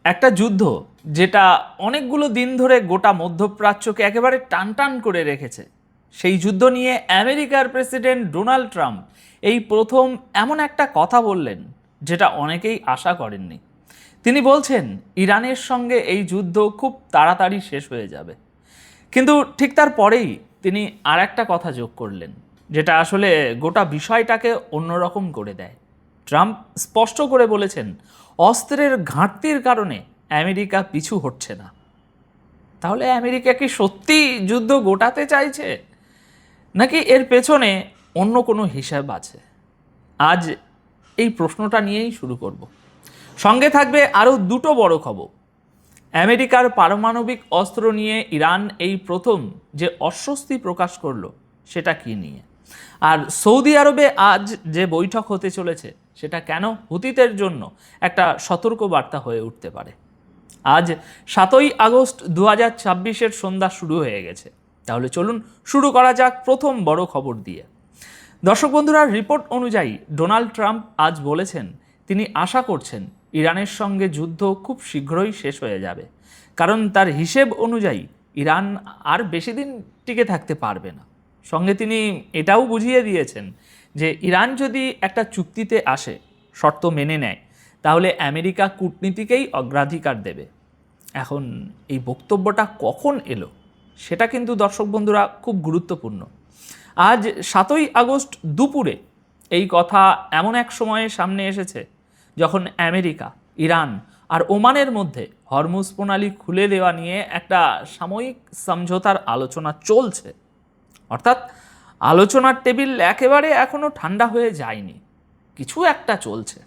একটা যুদ্ধ যেটা অনেকগুলো দিন ধরে গোটা মধ্যপ্রাচ্যকে একেবারে টান টান করে রেখেছে, সেই যুদ্ধ নিয়ে আমেরিকার প্রেসিডেন্ট ডোনাল্ড ট্রাম্প এই প্রথম এমন একটা কথা বললেন যেটা অনেকেই আশা করেননি। তিনি বলছেন ইরানের সঙ্গে এই যুদ্ধ খুব তাড়াতাড়ি শেষ হয়ে যাবে। কিন্তু ঠিক তার পরেই তিনি আর একটা কথা যোগ করলেন, যেটা আসলে গোটা বিষয়টাকে অন্যরকম করে দেয়। ট্রাম্প স্পষ্ট করে বলেছেন অস্ত্রের ঘাটতির কারণে আমেরিকা পিছু হটছে না। তাহলে আমেরিকা কি সত্যি যুদ্ধ গোটাতে চাইছে, নাকি এর পেছনে অন্য কোনো হিসাব আছে? আজ এই প্রশ্নটা নিয়েই শুরু করব। সঙ্গে থাকবে আরও দুটো বড় খবর। আমেরিকার পারমাণবিক অস্ত্র নিয়ে ইরান এই প্রথম যে অস্বস্তি প্রকাশ করলো সেটা কি নিয়ে, আর সৌদি আরবে আজ যে বৈঠক হতে চলেছে সেটা কেন হুতিদের জন্য একটা সতর্ক বার্তা হয়ে উঠতে পারে। আজ 7ই আগস্ট 2026 সন্ধ্যা শুরু হয়ে গেছে। তাহলে চলুন শুরু করা যাক প্রথম বড় খবর দিয়ে। দর্শক বন্ধুরা, রিপোর্ট অনুযায়ী ডোনাল্ড ট্রাম্প আজ বলেছেন তিনি আশা করছেন ইরানের সঙ্গে যুদ্ধ খুব শীঘ্রই শেষ হয়ে যাবে, কারণ তার হিসেব অনুযায়ী ইরান আর বেশি দিন টিকে থাকতে পারবে না। সঙ্গে তিনি এটাও বুঝিয়ে দিয়েছেন যে ইরান যদি একটা চুক্তিতে আসে, শর্ত মেনে নেয়, তাহলে আমেরিকা কূটনীতিকেই অগ্রাধিকার দেবে। এখন এই বক্তব্যটা কখন এলো সেটা কিন্তু দর্শক বন্ধুরা খুব গুরুত্বপূর্ণ। আজ 7ই আগস্ট দুপুরে এই কথা এমন এক সময়ে সামনে এসেছে যখন আমেরিকা, ইরান আর ওমানের মধ্যে হরমুজ প্রণালী খুলে দেওয়া নিয়ে একটা সাময়িক সমঝোতার আলোচনা চলছে। অর্থাৎ আলোচনার টেবিল একেবারে এখনো ঠান্ডা হয়ে যায়নি, কিছু একটা চলছে।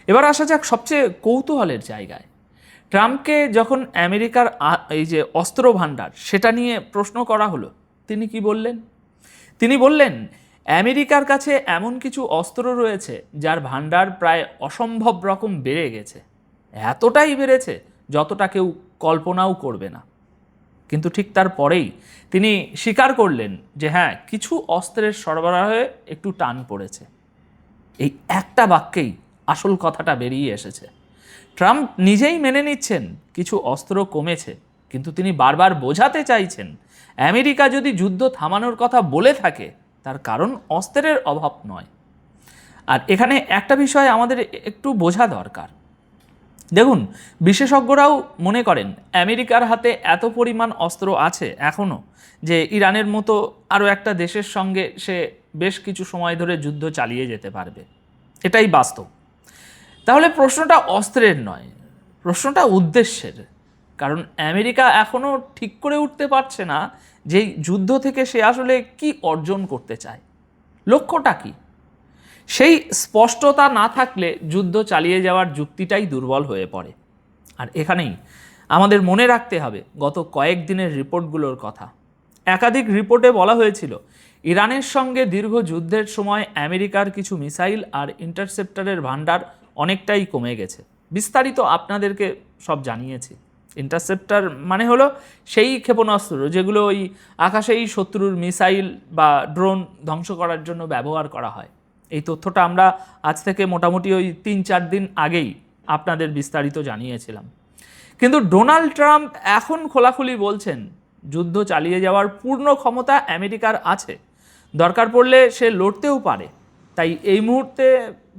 এবার আসা যাক সবচেয়ে কৌতূহলের জায়গায়। ট্রাম্পকে যখন আমেরিকার এই যে অস্ত্র ভাণ্ডার সেটা নিয়ে প্রশ্ন করা হলো, তিনি কি বললেন? তিনি বললেন আমেরিকার কাছে এমন কিছু অস্ত্র রয়েছে যার ভাণ্ডার প্রায় অসম্ভব রকম বেড়ে গেছে, এতটাই বেড়েছে যতটা কেউ কল্পনাও করবে না। কিন্তু ঠিক তার পরেই তিনি স্বীকার করলেন যে হ্যাঁ, কিছু অস্ত্রের সরবরাহে একটু টান পড়েছে। এই একটা বাক্যেই আসল কথাটা বেরিয়ে এসেছে। ট্রাম্প নিজেই মেনে নিচ্ছেন কিছু অস্ত্র কমেছে, কিন্তু তিনি বারবার বোঝাতে চাইছেন আমেরিকা যদি যুদ্ধ থামানোর কথা বলে থাকে তার কারণ অস্ত্রের অভাব নয়। আর এখানে একটা বিষয় আমাদের একটু বোঝা দরকার। দেখুন, বিশেষজ্ঞরাও মনে করেন আমেরিকার হাতে এত পরিমাণ অস্ত্র আছে এখনও যে ইরানের মতো আরও একটা দেশের সঙ্গে সে বেশ কিছু সময় ধরে যুদ্ধ চালিয়ে যেতে পারবে। এটাই বাস্তব। তাহলে প্রশ্নটা অস্ত্রের নয়, প্রশ্নটা উদ্দেশ্যের। কারণ আমেরিকা এখনও ঠিক করে উঠতে পারছে না যে যুদ্ধ থেকে সে আসলে কি অর্জন করতে চায়, লক্ষ্যটা কি। সেই স্পষ্টতা না থাকলে যুদ্ধ চালিয়ে যাওয়ার যুক্তিটাই দুর্বল হয়ে পড়ে। আর এখানেই আমাদের মনে রাখতে হবে গত কয়েকদিনের রিপোর্টগুলোর কথা। একাধিক রিপোর্টে বলা হয়েছিল ইরানের সঙ্গে দীর্ঘ যুদ্ধের সময় আমেরিকার কিছু মিসাইল আর ইন্টারসেপ্টরের ভাণ্ডার অনেকটাই কমে গেছে। বিস্তারিত আপনাদেরকে সব জানিয়েছি। ইন্টারসেপ্টর মানে হলো সেই ক্ষেপণাস্ত্র যেগুলো ওই আকাশেই শত্রুর মিসাইল বা ড্রোন ধ্বংস করার জন্য ব্যবহার করা হয়। এই তথ্যটা আমরা আজ থেকে মোটামুটি ওই 3-4 দিন আগেই আপনাদের বিস্তারিত জানিয়েছিলাম। কিন্তু ডোনাল্ড ট্রাম্প এখন খোলাখুলি বলছেন যুদ্ধ চালিয়ে যাওয়ার পূর্ণ ক্ষমতা আমেরিকার আছে, দরকার পড়লে সে লড়তেও পারে। তাই এই মুহূর্তে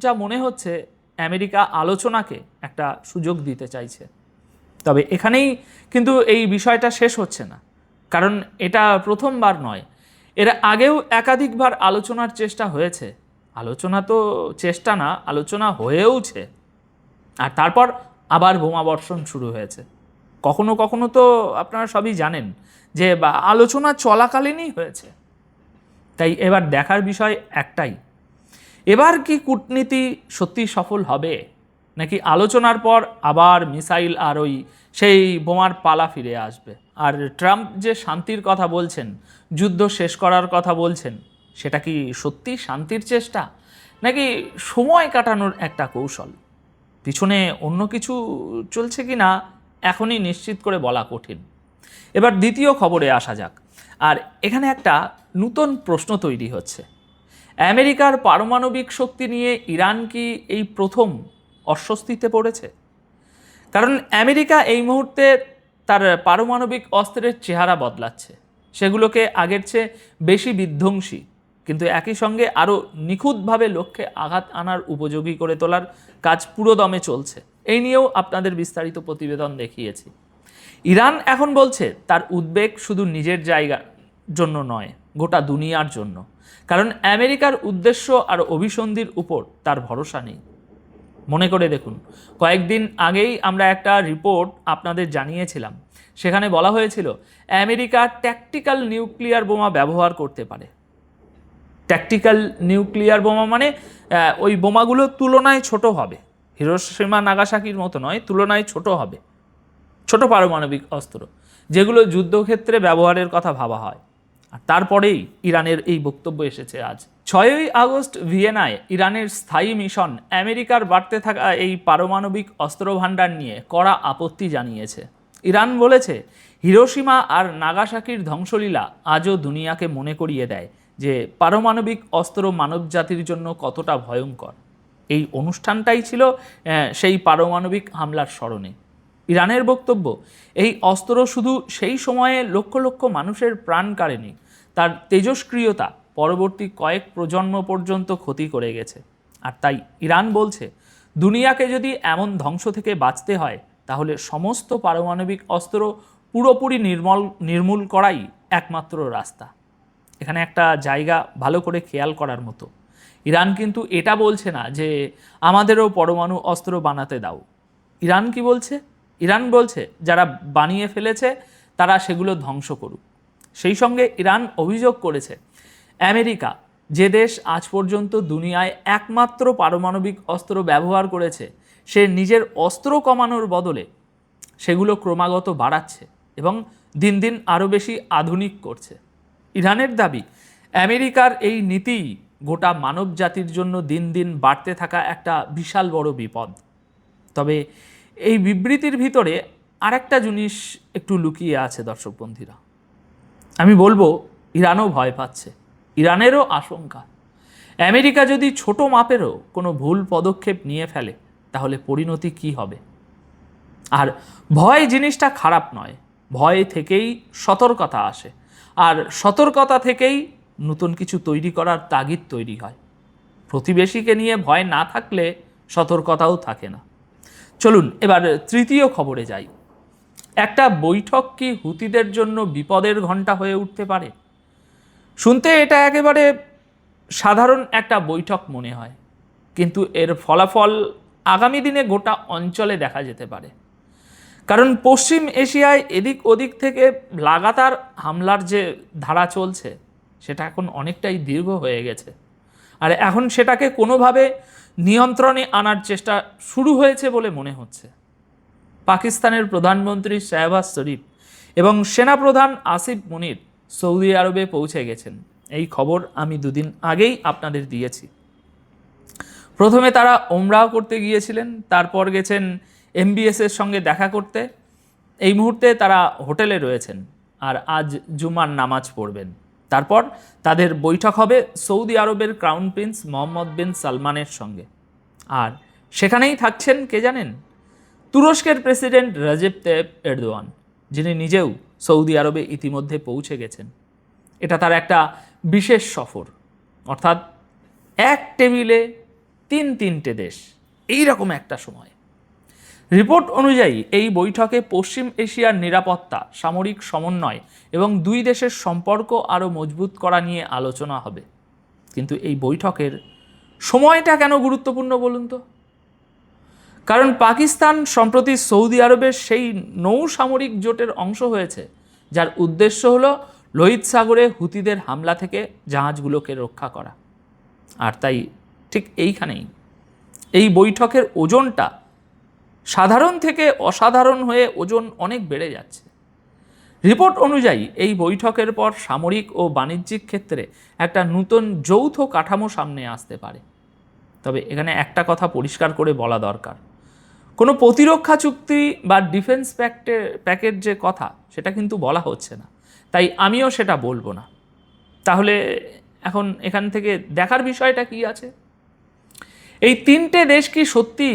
যা মনে হচ্ছে আমেরিকা আলোচনাকে একটা সুযোগ দিতে চাইছে। তবে এখানেই কিন্তু এই বিষয়টা শেষ হচ্ছে না, কারণ এটা প্রথমবার নয়, এর আগেও একাধিকবার আলোচনার চেষ্টা হয়েছে। আলোচনা তো চেষ্টা না, আলোচনা হয়েওছে, আর তারপর আবার বোমাবর্ষণ শুরু হয়েছে। কখনো কখনো তো আপনারা সবই জানেন যে আলোচনা চলাকালীনই হয়েছে। তাই এবার দেখার বিষয় একটাই, এবার কি কূটনীতি সত্যি সফল হবে, নাকি আলোচনার পর আবার মিসাইল আর ওই সেই বোমার পালা ফিরে আসবে। আর ট্রাম্প যে শান্তির কথা বলছেন, যুদ্ধ শেষ করার কথা বলছেন, সেটা কি সত্যি শান্তির চেষ্টা, নাকি সময় কাটানোর একটা কৌশল? পিছনে অন্য কিছু চলছে কি না এখনই নিশ্চিত করে বলা কঠিন। এবার দ্বিতীয় খবরে আসা যাক। আর এখানে একটা নতুন প্রশ্ন তৈরি হচ্ছে, আমেরিকার পারমাণবিক শক্তি নিয়ে ইরান কি এই প্রথম অস্বস্তিতে পড়েছে? কারণ আমেরিকা এই মুহূর্তে তার পারমাণবিক অস্ত্রের চেহারা বদলাচ্ছে, সেগুলোকে আগের চেয়ে বেশি বিধ্বংসী কিন্তু একই সঙ্গে আরও নিখুঁতভাবে লক্ষ্যে আঘাত আনার উপযোগী করে তোলার কাজ পুরোদমে চলছে। এই নিয়েও আপনাদের বিস্তারিত প্রতিবেদন দেখিয়েছি। ইরান এখন বলছে তার উদ্বেগ শুধু নিজের জায়গার জন্য নয়, গোটা দুনিয়ার জন্য। কারণ আমেরিকার উদ্দেশ্য আর অভিসন্ধির উপর তার ভরসা নেই। মনে করে দেখুন, কয়েকদিন আগেই আমরা একটা রিপোর্ট আপনাদের জানিয়েছিলাম, সেখানে বলা হয়েছিল আমেরিকা ট্যাকটিক্যাল নিউক্লিয়ার বোমা ব্যবহার করতে পারে। ট্যাকটিক্যাল নিউক্লিয়ার বোমা মানে ওই বোমাগুলো তুলনায় ছোট হবে, হিরোশিমা নাগাসাকির মতো নয়, তুলনায় ছোট হবে, ছোট পারমাণবিক অস্ত্র যেগুলো যুদ্ধক্ষেত্রে ব্যবহারের কথা ভাবা হয়। আর তারপরেই ইরানের এই বক্তব্য এসেছে আজ। 6ই আগস্ট ভিয়েনায় ইরানের স্থায়ী মিশন আমেরিকার বাড়তে থাকা এই পারমাণবিক অস্ত্র ভাণ্ডার নিয়ে কড়া আপত্তি জানিয়েছে। ইরান বলেছে হিরোশিমা আর নাগাসাকির ধ্বংসলীলা আজও দুনিয়াকে মনে করিয়ে দেয় যে পারমাণবিক অস্ত্র মানবজাতির জন্য কতটা ভয়ঙ্কর। এই অনুষ্ঠানটাই ছিল সেই পারমাণবিক হামলার স্মরণে। ইরানের বক্তব্য, এই অস্ত্র শুধু সেই সময়ে লক্ষ লক্ষ মানুষের প্রাণ কাড়েনি, তার তেজস্ক্রিয়তা পরবর্তী কয়েক প্রজন্ম পর্যন্ত ক্ষতি করে গেছে। আর তাই ইরান বলছে দুনিয়াকে যদি এমন ধ্বংস থেকে বাঁচতে হয় তাহলে সমস্ত পারমাণবিক অস্ত্র পুরোপুরি নির্মূল করাই একমাত্র রাস্তা। এখানে একটা জায়গা ভালো করে খেয়াল করার মতো, ইরান কিন্তু এটা বলছে না যে আমাদেরও পরমাণু অস্ত্র বানাতে দাও। ইরান কি বলছে? ইরান বলছে যারা বানিয়ে ফেলেছে তারা সেগুলো ধ্বংস করুক। সেই সঙ্গে ইরান অভিযোগ করেছে আমেরিকা, যে দেশ আজ পর্যন্ত দুনিয়ায় একমাত্র পারমাণবিক অস্ত্র ব্যবহার করেছে, সে নিজের অস্ত্র কমানোর বদলে সেগুলো ক্রমাগত বাড়াচ্ছে এবং দিন দিন আরও বেশি আধুনিক করছে। ইরানের দাবি আমেরিকার এই নীতি গোটা মানব জাতির জন্য দিন দিন বাড়তে থাকা একটা বিশাল বড় বিপদ। তবে এই বিবৃতির ভিতরে আরেকটা জিনিস একটু লুকিয়ে আছে দর্শক বন্ধুরা। আমি বলবো ইরানও ভয় পাচ্ছে, ইরানেরও আশঙ্কা আমেরিকা যদি ছোট মাপেরও কোনো ভুল পদক্ষেপ নিয়ে ফেলে তাহলে পরিণতি কি হবে। আর ভয় জিনিসটা খারাপ নয়, ভয় থেকেই সতর্কতা আসে, আর সতর্কতা থেকেই নতুন কিছু তৈরি করার তাগিদ তৈরি হয়। প্রতিবেশীকে নিয়ে ভয় না থাকলে সতর্কতাও থাকে না। চলুন এবার তৃতীয় খবরে যাই। একটা বৈঠক কি হুতিদের জন্য বিপদের ঘণ্টা হয়ে উঠতে পারে? শুনতে এটা একেবারে সাধারণ একটা বৈঠক মনে হয়, কিন্তু এর ফলাফল আগামী দিনে গোটা অঞ্চলে দেখা যেতে পারে। কারণ পশ্চিম এশিয়ায় এদিক ওদিক থেকে লাগাতার হামলার যে ধারা চলছে সেটা এখন অনেকটাই দীর্ঘ হয়ে গেছে, আর এখন সেটাকে কোনোভাবে নিয়ন্ত্রণে আনার চেষ্টা শুরু হয়েছে বলে মনে হচ্ছে। পাকিস্তানের প্রধানমন্ত্রী শাহবাজ শরীফ এবং সেনাপ্রধান আসিফ মুনির সৌদি আরবে পৌঁছে গেছেন। এই খবর আমি দুদিন আগেই আপনাদের দিয়েছি। প্রথমে তারা ওমরাহ করতে গিয়েছিলেন, তারপর গেছেন এমবিএসের সঙ্গে দেখা করতে। এই মুহূর্তে তারা হোটেলে রয়েছেন আর আজ জুমার নামাজ পড়বেন। তারপর তাদের বৈঠক হবে সৌদি আরবের ক্রাউন প্রিন্স মোহাম্মদ বিন সালমানের সঙ্গে। আর সেখানেই থাকছেন কে জানেন? তুরস্কের প্রেসিডেন্ট রজেব তাইয়িপ এরদোয়ান, যিনি নিজেও সৌদি আরবে ইতিমধ্যে পৌঁছে গেছেন। এটা তার একটা বিশেষ সফর, অর্থাৎ এক টেবিলে তিনটে দেশ, এই রকম একটা সময়। রিপোর্ট অনুযায়ী এই বৈঠকে পশ্চিম এশিয়ার নিরাপত্তা, সামরিক সমন্বয় এবং দুই দেশের সম্পর্ক আরও মজবুত করা নিয়ে আলোচনা হবে। কিন্তু এই বৈঠকের সময়টা কেন গুরুত্বপূর্ণ বলুন তো? কারণ পাকিস্তান সম্প্রতি সৌদি আরবের সেই নৌসামরিক জোটের অংশ হয়েছে যার উদ্দেশ্য হলো লোহিত সাগরে হুতিদের হামলা থেকে জাহাজগুলোকে রক্ষা করা। আর তাই ঠিক এইখানেই এই বৈঠকের ওজনটা সাধারণ থেকে অসাধারণ হয়ে ওজন অনেক বেড়ে যাচ্ছে। রিপোর্ট অনুযায়ী এই বৈঠকের পর সামরিক ও বাণিজ্যিক ক্ষেত্রে একটা নতুন যৌথ কাঠামো সামনে আসতে পারে। তবে এখানে একটা কথা পরিষ্কার করে বলা দরকার, কোনো প্রতিরক্ষা চুক্তি বা ডিফেন্স প্যাকের যে কথা সেটা কিন্তু বলা হচ্ছে না, তাই আমিও সেটা বলবো না। তাহলে এখন এখান থেকে দেখার বিষয়টা কি আছে? এই তিনটে দেশ কি সত্যি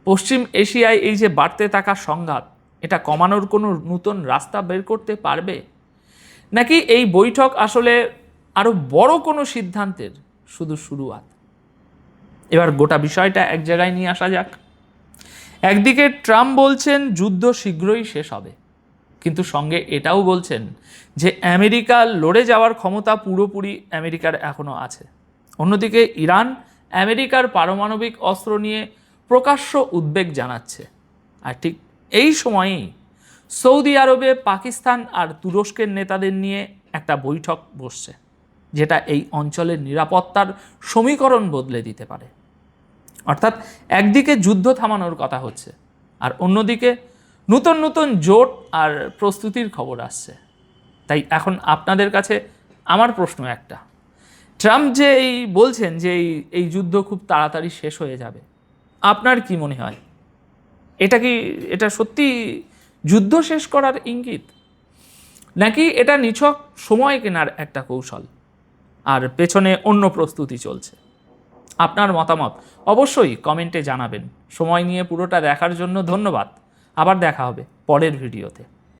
পশ্চিম এশিয়ায় এই যে বাড়তে থাকা সংঘাত, এটা কমানোর কোনো নতুন রাস্তা বের করতে পারবে, নাকি এই বৈঠক আসলে আরো বড় কোনো সিদ্ধান্তের শুধু শুরুয়াত? এবার গোটা বিষয়টা এক জায়গায় নিয়ে আসা যাক। একদিকে ট্রাম্প বলছেন যুদ্ধ শীঘ্রই শেষ হবে, কিন্তু সঙ্গে এটাও বলছেন যে আমেরিকা লড়ে যাওয়ার ক্ষমতা পুরোপুরি আমেরিকার এখনও আছে। অন্যদিকে ইরান আমেরিকার পারমাণবিক অস্ত্র নিয়ে প্রকাশ্য উদ্বেগ জানাচ্ছে। আর ঠিক এই সময়েই সৌদি আরবে পাকিস্তান আর তুরস্কের নেতাদের নিয়ে একটা বৈঠক বসছে, যেটা এই অঞ্চলের নিরাপত্তার সমীকরণ বদলে দিতে পারে। অর্থাৎ একদিকে যুদ্ধ থামানোর কথা হচ্ছে, আর অন্যদিকে নতুন নতুন জোট আর প্রস্তুতির খবর আসছে। তাই এখন আপনাদের কাছে আমার প্রশ্ন একটা, ট্রাম্প যে এই বলছেন যে এই যুদ্ধ খুব তাড়াতাড়ি শেষ হয়ে যাবে, আপনার কি মনে হয় এটা সত্যি যুদ্ধ শেষ করার ইঙ্গিত, নাকি এটা নিছক সময় কেনার একটা কৌশল আর পেছনে অন্য প্রস্তুতি চলছে? আপনার মতামত অবশ্যই কমেন্টে জানাবেন। সময় নিয়ে পুরোটা দেখার জন্য ধন্যবাদ। আবার দেখা হবে পরের ভিডিওতে।